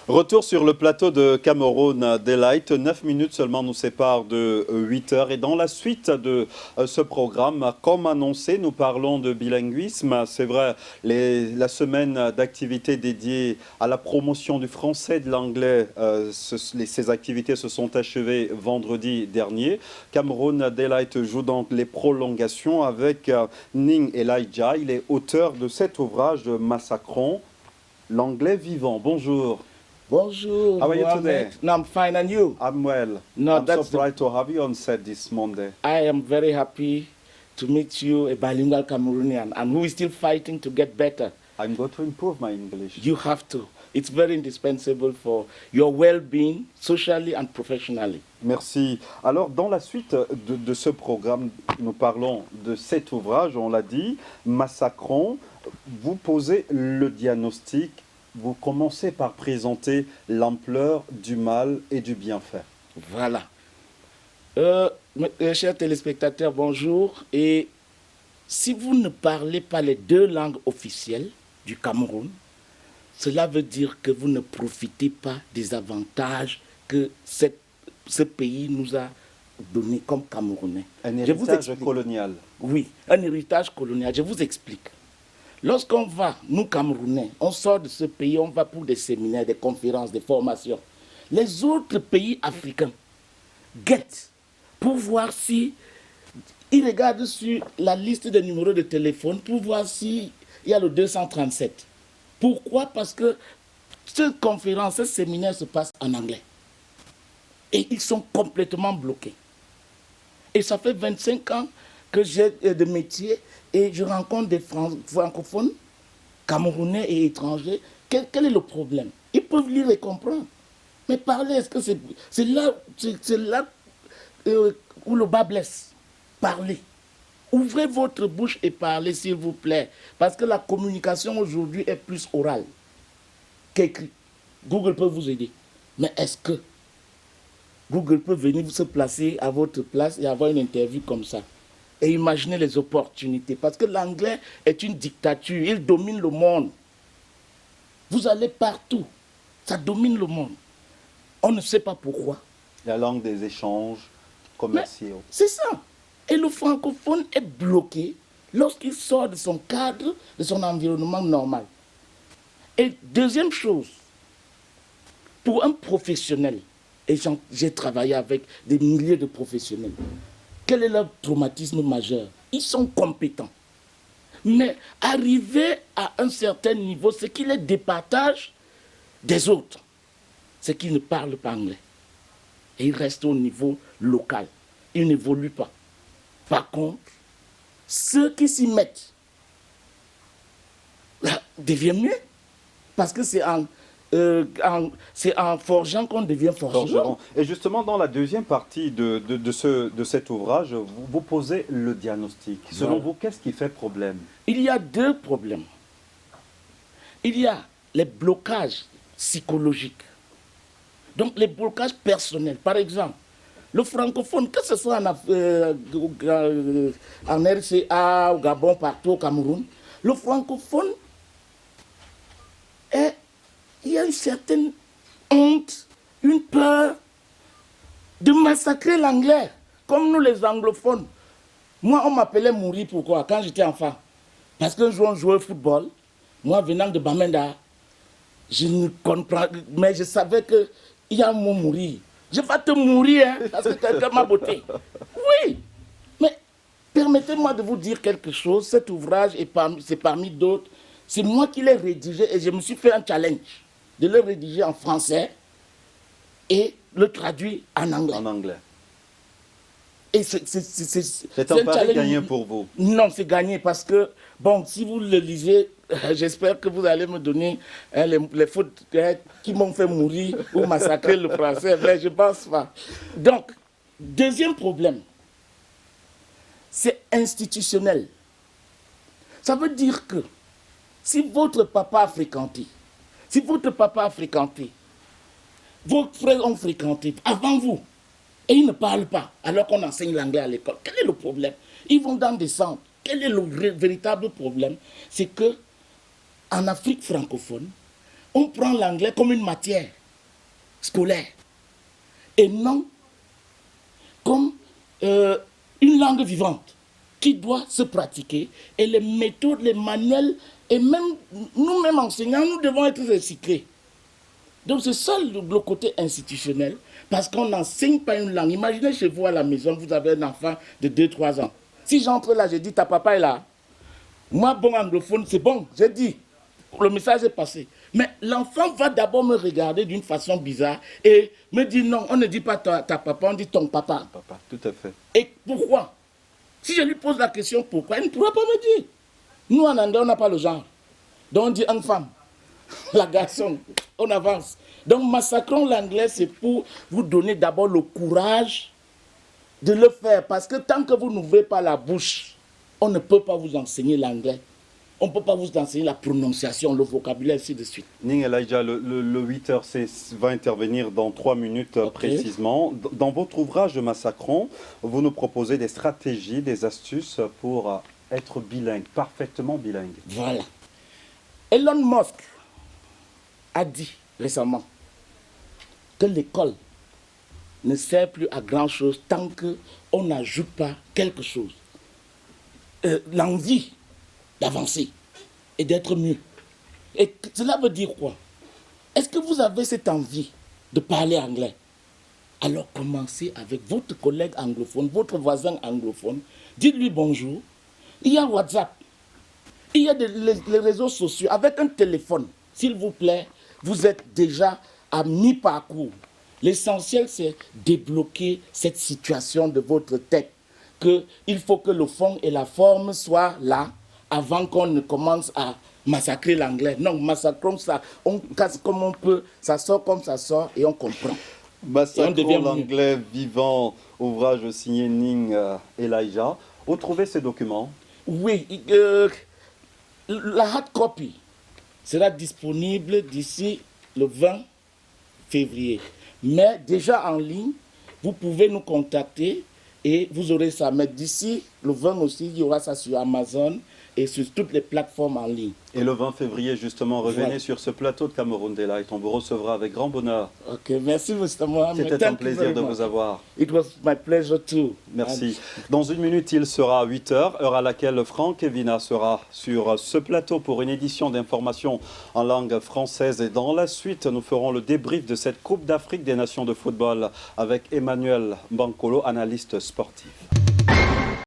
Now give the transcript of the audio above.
Retour sur le plateau de Cameroun Delight. 9 minutes seulement nous séparent de 8 heures. Et dans la suite de ce programme, comme annoncé, nous parlons de bilinguisme. C'est vrai, la semaine d'activités dédiée à la promotion du français et de l'anglais, ces activités se sont achevées vendredi dernier. Cameroun Delight joue donc les prolongations avec Ning Elijah. Il est auteur de cet ouvrage de Massacron, l'anglais vivant. Bonjour. Bonjour. How are you today? No, I'm fine, and you? I'm well. No, I'm so proud to have you on set this Monday. I am very happy to meet you, a bilingual Cameroonian, and who is still fighting to get better. I'm going to improve my English. You have to. It's very indispensable for your well-being, socially and professionally. Merci. Alors, dans la suite de ce programme, nous parlons de cet ouvrage, on l'a dit, Massacron. Vous posez le diagnostic. Vous commencez par présenter l'ampleur du mal et du bienfait. Voilà. Chers téléspectateurs, bonjour. Et si vous ne parlez pas les deux langues officielles du Cameroun, cela veut dire que vous ne profitez pas des avantages que ce pays nous a donnés comme Camerounais. Un héritage colonial. Oui, un héritage colonial. Je vous explique. Lorsqu'on va, nous Camerounais, on sort de ce pays, on va pour des séminaires, des conférences, des formations. Les autres pays africains guettent pour voir si, ils regardent sur la liste des numéros de téléphone pour voir s'il y a le 237. Pourquoi? Parce que cette conférence, ce séminaire se passe en anglais. Et ils sont complètement bloqués. Et ça fait 25 ans que j'ai de métier et je rencontre des francophones, camerounais et étrangers. Quel est le problème? Ils peuvent lire et comprendre. Mais parler, est-ce que c'est là où le bas blesse? Parlez. Ouvrez votre bouche et parlez, s'il vous plaît. Parce que la communication aujourd'hui est plus orale qu'écrite. Google peut vous aider. Mais est-ce que Google peut venir se placer à votre place et avoir une interview comme ça? Et imaginez les opportunités. Parce que l'anglais est une dictature. Il domine le monde. Vous allez partout. Ça domine le monde. On ne sait pas pourquoi. La langue des échanges commerciaux. C'est ça. Et le francophone est bloqué lorsqu'il sort de son cadre, de son environnement normal. Et deuxième chose, pour un professionnel, et j'ai travaillé avec des milliers de professionnels, quel est leur traumatisme majeur? Ils sont compétents. Mais arriver à un certain niveau, ce qui les départage des autres, c'est qu'ils ne parlent pas anglais. Et ils restent au niveau local. Ils n'évoluent pas. Par contre, ceux qui s'y mettent deviennent mieux. Parce que c'est en forgeant qu'on devient forgeron. Et justement, dans la deuxième partie de cet ouvrage, vous posez le diagnostic. Selon vous, qu'est-ce qui fait problème? Il y a deux problèmes. Il y a les blocages psychologiques. Donc, les blocages personnels. Par exemple, le francophone, que ce soit en RCA, au Gabon, partout au Cameroun, le francophone il y a une certaine honte, une peur de massacrer l'anglais, comme nous les anglophones. Moi, on m'appelait Mouri, pourquoi? Quand j'étais enfant. Parce qu'un jour, on jouait au football. Moi, venant de Bamenda, je ne comprends, mais je savais qu'il y a un mot Mouri. Je vais te mourir, hein, parce que quelqu'un m'a botté. Oui, mais permettez-moi de vous dire quelque chose. Cet ouvrage, c'est parmi d'autres. C'est moi qui l'ai rédigé et je me suis fait un challenge de le rédiger en français et le traduire en anglais. En anglais. Et c'est un pari gagné pour vous? Non, c'est gagné parce que, bon, si vous le lisez, j'espère que vous allez me donner les fautes qui m'ont fait mourir ou massacrer le français, mais je ne pense pas. Donc, deuxième problème, c'est institutionnel. Ça veut dire que si votre papa a fréquenté, vos frères ont fréquenté avant vous, et ils ne parlent pas, alors qu'on enseigne l'anglais à l'école, quel est le problème? Ils vont dans des centres. Quel est le véritable problème? C'est que en Afrique francophone, on prend l'anglais comme une matière. scolaire et non comme une langue vivante qui doit se pratiquer et les méthodes, les manuels et même nous-mêmes enseignants, nous devons être recyclés. Donc c'est ça le côté institutionnel parce qu'on n'enseigne pas une langue. Imaginez chez vous à la maison, vous avez un enfant de 2-3 ans. Si j'entre là, je dis ta papa est là. Moi, bon anglophone, c'est bon, j'ai dit. Le message est passé. Mais l'enfant va d'abord me regarder d'une façon bizarre et me dire non, on ne dit pas ta papa, on dit ton papa. Papa, tout à fait. Et pourquoi? Si je lui pose la question pourquoi, il ne pourra pas me dire. Nous, en anglais, on n'a pas le genre. Donc, on dit une femme, la garçon, on avance. Donc, massacrons l'anglais, c'est pour vous donner d'abord le courage de le faire. Parce que tant que vous n'ouvrez pas la bouche, on ne peut pas vous enseigner l'anglais. On ne peut pas vous enseigner la prononciation, le vocabulaire, ainsi de suite. Ning Elijah, le 8h va intervenir dans 3 minutes précisément. Dans votre ouvrage de Massacrons, vous nous proposez des stratégies, des astuces pour être bilingue, parfaitement bilingue. Voilà. Elon Musk a dit récemment que l'école ne sert plus à grand-chose tant qu'on n'ajoute pas quelque chose. L'envie d'avancer et d'être mieux. Et cela veut dire quoi? Est-ce que vous avez cette envie de parler anglais? Alors commencez avec votre collègue anglophone, votre voisin anglophone. Dites-lui bonjour. Il y a WhatsApp. Il y a les réseaux sociaux. Avec un téléphone, s'il vous plaît, vous êtes déjà à mi-parcours. L'essentiel, c'est débloquer cette situation de votre tête. Il faut que le fond et la forme soient là avant qu'on ne commence à massacrer l'anglais. Non, massacrons ça. On casse comme on peut, ça sort comme ça sort et on comprend. Massacrons l'anglais vivant, ouvrage signé Ning Elijah. Où trouvez ces documents? Oui, la hard copy sera disponible d'ici le 20 février. Mais déjà en ligne, vous pouvez nous contacter et vous aurez ça. Mais d'ici le 20 aussi, il y aura ça sur Amazon et sur toutes les plateformes en ligne. Et le 20 février, justement, revenez sur ce plateau de Cameroun Delight. On vous recevra avec grand bonheur. Ok, merci, Mr. Mohamed. C'était un plaisir de vous avoir. It was my pleasure too. Merci. Dans une minute, il sera 8h, heure à laquelle Franck Evina sera sur ce plateau pour une édition d'information en langue française. Et dans la suite, nous ferons le débrief de cette Coupe d'Afrique des Nations de football avec Emmanuel Bankolo, analyste sportif.